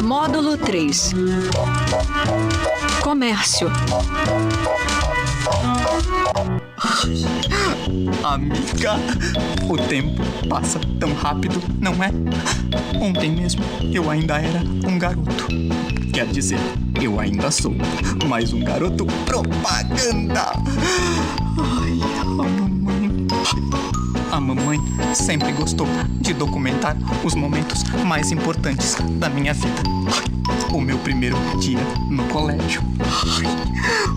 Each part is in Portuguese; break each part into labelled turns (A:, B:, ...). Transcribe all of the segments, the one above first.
A: Módulo 3. Comércio.
B: Amiga, o tempo passa tão rápido, não é? Ontem mesmo eu ainda era um garoto. Quer dizer, eu ainda sou, mas um garoto propaganda. Ai, a mamãe sempre gostou de documentar os momentos mais importantes da minha vida. O meu primeiro dia no colégio.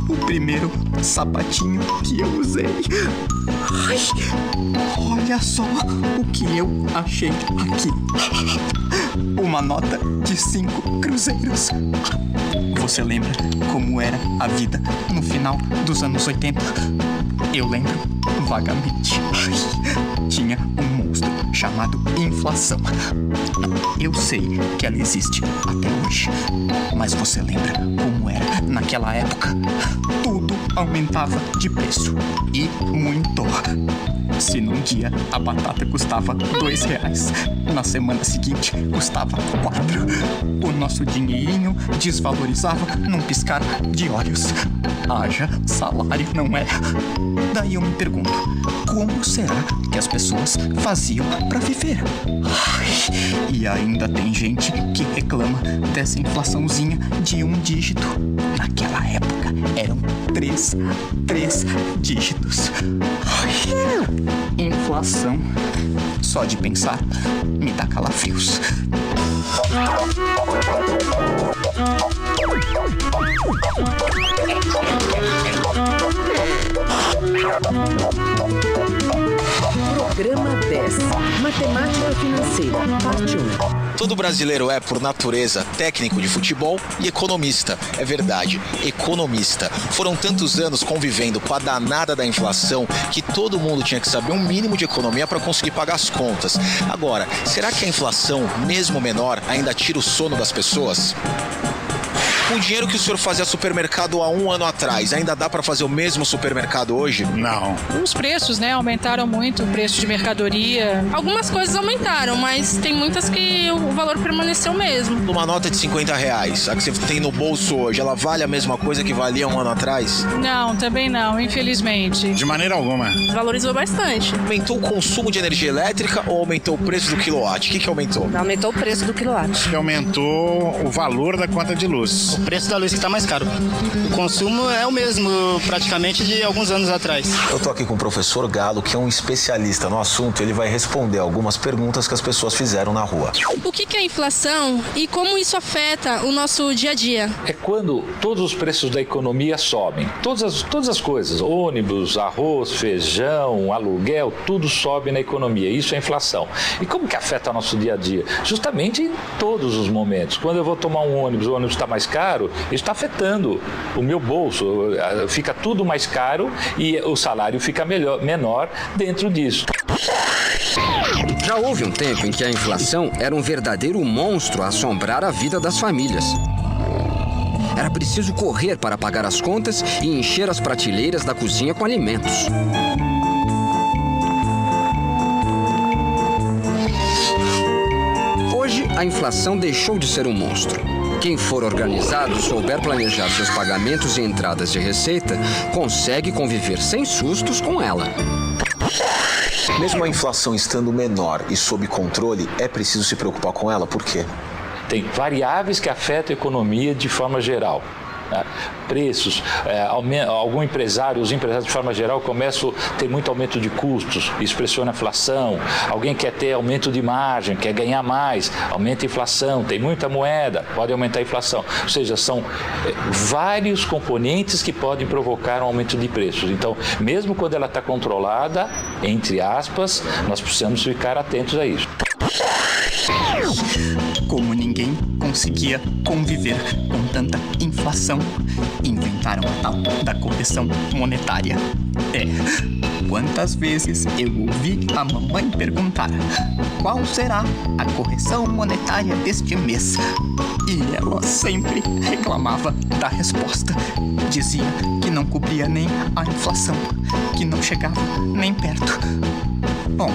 B: O primeiro sapatinho que eu usei. Olha só o que eu achei aqui. Uma nota de 5 cruzeiros. Você lembra como era a vida no final dos anos 80? Eu lembro vagamente. Tinha um monstro chamado inflação. Eu sei que ela existe até hoje, mas você lembra como era naquela época? Tudo aumentava de preço, e muito. Se num dia a batata custava R$2, na semana seguinte custava 4. O nosso dinheirinho desvalorizava num piscar de olhos. Haja salário, não é? Daí eu me pergunto, como será que as pessoas faziam pra viver? E ainda tem gente que reclama dessa inflaçãozinha de 1 dígito. Naquela época eram 3 dígitos. Inflação. Só de pensar me dá calafrios.
C: Programa 10. Matemática financeira, parte 1.
D: Todo brasileiro é, por natureza, técnico de futebol e economista. É verdade, economista. Foram tantos anos convivendo com a danada da inflação que todo mundo tinha que saber um mínimo de economia para conseguir pagar as contas. Agora, será que a inflação, mesmo menor, ainda tira o sono das pessoas? Com o dinheiro que o senhor fazia supermercado há 1 ano atrás, ainda dá para fazer o mesmo supermercado hoje?
E: Não.
F: Os preços, né, aumentaram muito, o preço de mercadoria. Algumas coisas aumentaram, mas tem muitas que o valor permaneceu mesmo.
D: Uma nota de R$50, a que você tem no bolso hoje, ela vale a mesma coisa que valia 1 ano atrás?
F: Não, também não, infelizmente.
E: De maneira alguma.
F: Valorizou bastante.
D: Aumentou o consumo de energia elétrica ou aumentou o preço do quilowatt? O que aumentou?
G: Aumentou o preço do quilowatt.
E: Que aumentou o valor da conta de luz.
H: O preço da luz que está mais caro. O consumo é o mesmo, praticamente, de alguns anos atrás.
D: Eu tô aqui com o professor Galo, que é um especialista no assunto. Ele vai responder algumas perguntas que as pessoas fizeram na rua.
I: O que é a inflação e como isso afeta o nosso dia a dia?
J: É quando todos os preços da economia sobem. Todas as coisas, ônibus, arroz, feijão, aluguel, tudo sobe na economia. Isso é inflação. E como que afeta o nosso dia a dia? Justamente em todos os momentos. Quando eu vou tomar um ônibus, o ônibus está mais caro, isso está afetando o meu bolso. Fica tudo mais caro e o salário fica menor dentro disso.
K: Já houve um tempo em que a inflação era um verdadeiro monstro a assombrar a vida das famílias. Era preciso correr para pagar as contas e encher as prateleiras da cozinha com alimentos. Hoje, a inflação deixou de ser um monstro. Quem for organizado, souber planejar seus pagamentos e entradas de receita, consegue conviver sem sustos com ela.
D: Mesmo a inflação estando menor e sob controle, é preciso se preocupar com ela. Por quê?
J: Tem variáveis que afetam a economia de forma geral. Preços, os empresários de forma geral começam a ter muito aumento de custos, isso pressiona a inflação. Alguém quer ter aumento de margem, quer ganhar mais, aumenta a inflação, tem muita moeda, pode aumentar a inflação. Ou seja, são vários componentes que podem provocar um aumento de preços. Então, mesmo quando ela está controlada, entre aspas, nós precisamos ficar atentos a isso.
B: Como ninguém conseguia conviver com tanta inflação, inventaram a tal da correção monetária. Quantas vezes eu ouvi a mamãe perguntar: qual será a correção monetária deste mês? E ela sempre reclamava da resposta. Dizia que não cobria nem a inflação, que não chegava nem perto. Bom,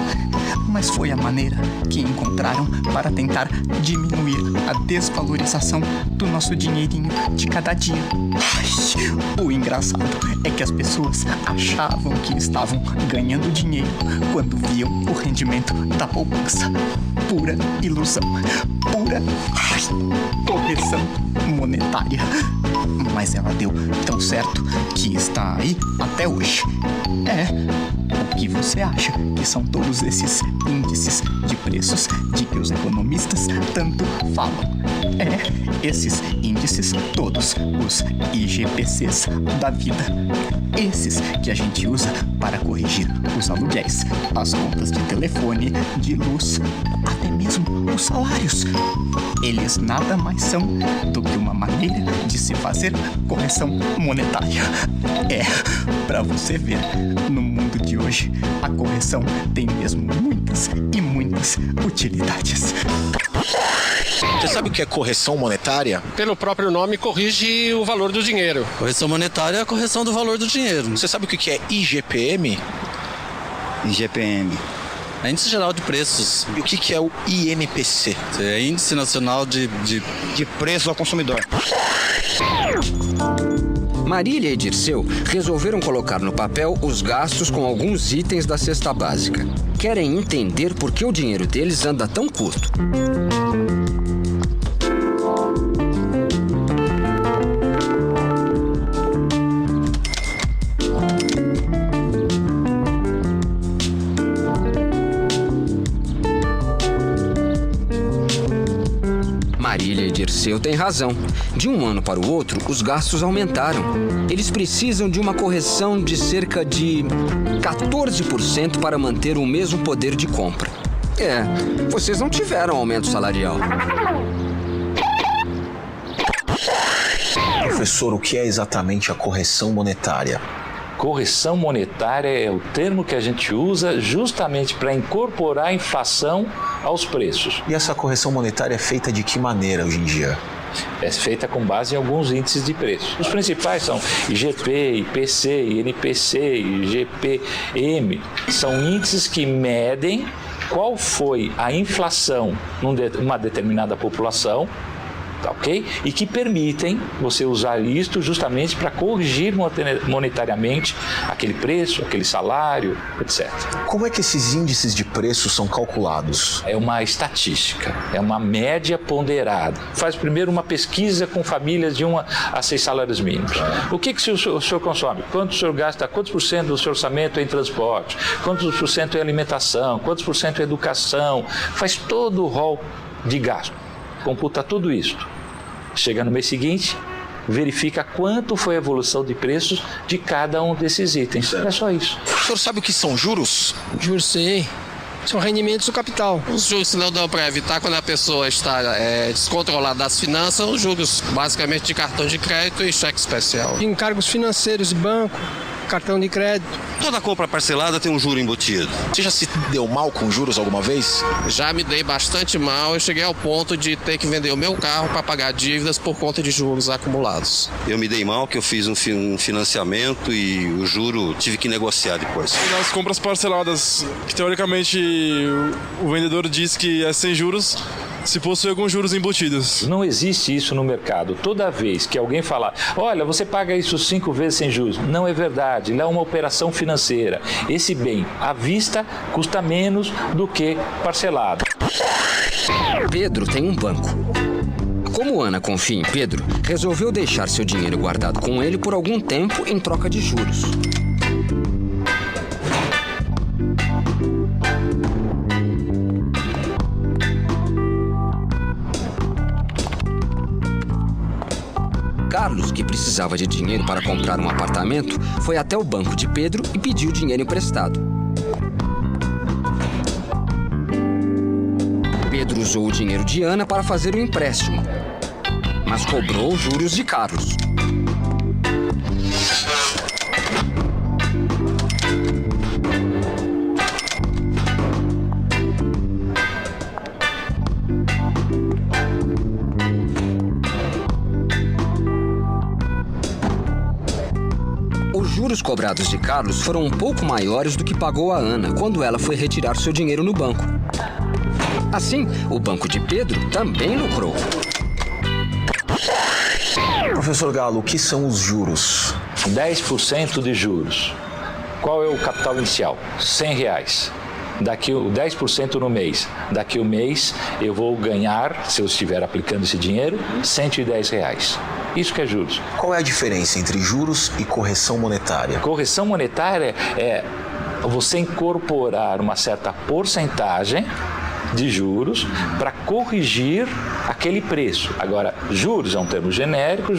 B: mas foi a maneira que encontraram para tentar diminuir a desvalorização do nosso dinheirinho de cada dia. Ai, o engraçado é que as pessoas achavam que estavam ganhando dinheiro quando viam o rendimento da poupança. Pura ilusão, pura correção monetária. Mas ela deu tão certo que está aí até hoje. O que você acha que são todos esses índices de preços de que os economistas tanto falam? Esses índices todos, os IGPCs da vida. Esses que a gente usa para corrigir os aluguéis, as contas de telefone, de luz, até mesmo os salários. Eles nada mais são do que uma maneira de se fazer correção monetária. Para você ver, no mundo de hoje, a correção tem mesmo muitas e muitas utilidades.
D: Você sabe o que é correção monetária?
G: Pelo próprio nome, corrige o valor do dinheiro.
L: Correção monetária é a correção do valor do dinheiro.
D: Você sabe o que é IGPM?
L: IGPM. É Índice Geral de Preços.
D: E o que é o INPC?
L: É Índice Nacional de Preço ao Consumidor.
K: Marília e Dirceu resolveram colocar no papel os gastos com alguns itens da cesta básica. Querem entender por que o dinheiro deles anda tão curto. Marília e Dirceu têm razão. De um ano para o outro, os gastos aumentaram. Eles precisam de uma correção de cerca de 14% para manter o mesmo poder de compra. Vocês não tiveram aumento salarial.
D: Professor, o que é exatamente a correção monetária?
J: Correção monetária é o termo que a gente usa justamente para incorporar a inflação aos preços.
D: E essa correção monetária é feita de que maneira hoje em dia?
J: É feita com base em alguns índices de preços. Os principais são IGP, IPC, INPC, IGPM. São índices que medem qual foi a inflação numa determinada população, tá ok? E que permitem você usar isto justamente para corrigir monetariamente aquele preço, aquele salário, etc.
D: Como é que esses índices de preço são calculados?
J: É uma estatística, é uma média ponderada. Faz primeiro uma pesquisa com famílias de 1 a 6 salários mínimos. O que o senhor consome? Quanto o senhor gasta? Quantos por cento do seu orçamento é em transporte? Quantos por cento é alimentação? Quantos por cento é educação? Faz todo o rol de gasto. Computa tudo isso. Chega no mês seguinte, verifica quanto foi a evolução de preços de cada um desses itens. É só isso.
D: O senhor sabe o que são juros?
G: Juros, sim. São rendimentos do capital. Os juros, se não dão para evitar quando a pessoa está descontrolada das finanças, os juros basicamente de cartão de crédito e cheque especial. Encargos financeiros de banco, cartão de crédito.
L: Toda compra parcelada tem um juro embutido.
D: Você já se deu mal com juros alguma vez?
G: Já me dei bastante mal. Eu cheguei ao ponto de ter que vender o meu carro para pagar dívidas por conta de juros acumulados.
L: Eu me dei mal que eu fiz um financiamento e o juro tive que negociar depois.
M: Nas compras parceladas, que teoricamente o vendedor diz que é sem juros, se possui alguns juros embutidos.
J: Não existe isso no mercado. Toda vez que alguém falar, olha, você paga isso 5 vezes sem juros, não é verdade. Ele é uma operação financeira. Esse bem à vista custa menos do que parcelado.
K: Pedro tem um banco. Como Ana confia em Pedro, resolveu deixar seu dinheiro guardado com ele por algum tempo em troca de juros. Carlos, que precisava de dinheiro para comprar um apartamento, foi até o banco de Pedro e pediu dinheiro emprestado. Pedro usou o dinheiro de Ana para fazer o empréstimo, mas cobrou os juros de Carlos. cobrados de Carlos foram um pouco maiores do que pagou a Ana quando ela foi retirar seu dinheiro no banco. Assim, o banco de Pedro também lucrou.
D: Professor Galo, o que são os juros?
J: 10% de juros. Qual é o capital inicial? R$100. Daqui o 10% no mês. Daqui o mês eu vou ganhar, se eu estiver aplicando esse dinheiro, R$110. Isso que é juros.
D: Qual é a diferença entre juros e correção monetária?
J: Correção monetária é você incorporar uma certa porcentagem de juros para corrigir aquele preço. Agora, juros é um termo genérico,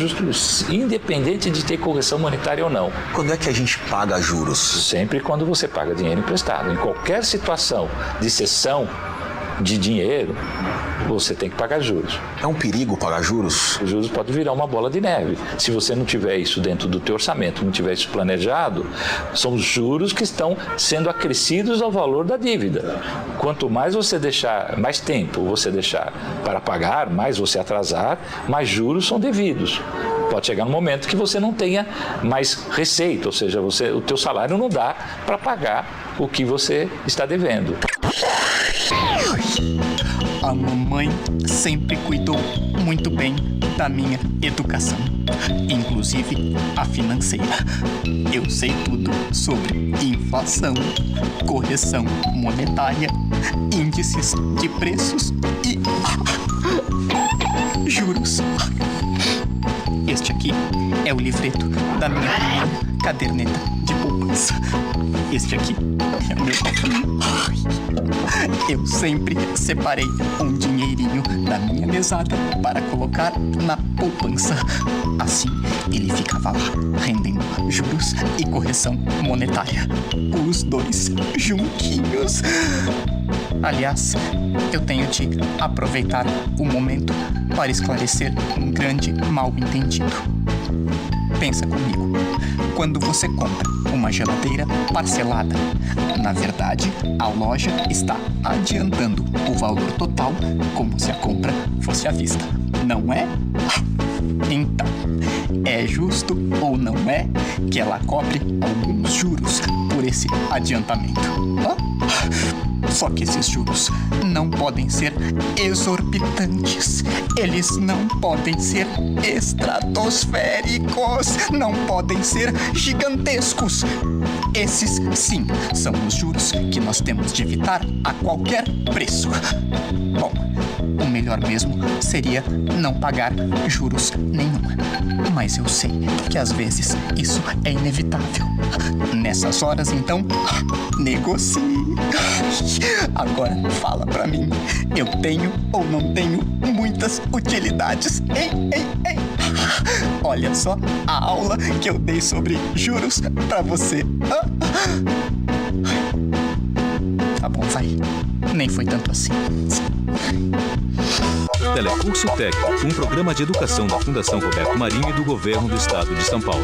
J: independente de ter correção monetária ou não.
D: Quando é que a gente paga juros?
J: Sempre quando você paga dinheiro emprestado. Em qualquer situação de cessão de dinheiro, você tem que pagar juros.
D: É um perigo pagar juros?
J: Os juros podem virar uma bola de neve. Se você não tiver isso dentro do teu orçamento, não tiver isso planejado, são os juros que estão sendo acrescidos ao valor da dívida. Quanto mais você deixar, mais tempo você deixar para pagar, mais você atrasar, mais juros são devidos. Pode chegar um momento que você não tenha mais receita, ou seja, o teu salário não dá para pagar o que você está devendo.
B: A mamãe sempre cuidou muito bem da minha educação, inclusive a financeira. Eu sei tudo sobre inflação, correção monetária, índices de preços e juros. Este aqui é o livreto da minha caderneta de poupança. Este aqui é o meu. Eu sempre separei um dinheirinho da minha mesada para colocar na poupança. Assim, ele ficava lá, rendendo juros e correção monetária. Os dois juntinhos. Aliás, eu tenho de aproveitar o momento para esclarecer um grande mal-entendido. Pensa comigo, quando você compra uma geladeira parcelada, na verdade, a loja está adiantando o valor total como se a compra fosse à vista, não é? Então, é justo ou não é que ela cobre alguns juros por esse adiantamento? Só que esses juros não podem ser exorbitantes. Eles não podem ser estratosféricos. Não podem ser gigantescos. Esses, sim, são os juros que nós temos de evitar a qualquer preço. Bom, o melhor mesmo seria não pagar juros nenhum. Mas eu sei que às vezes isso é inevitável. Nessas horas, então, negocie. Agora fala pra mim, eu tenho ou não tenho muitas utilidades? Ei. Olha só a aula que eu dei sobre juros pra você. Tá bom, vai. Nem foi tanto assim.
N: Telecurso Técnico, um programa de educação da Fundação Roberto Marinho e do Governo do Estado de São Paulo.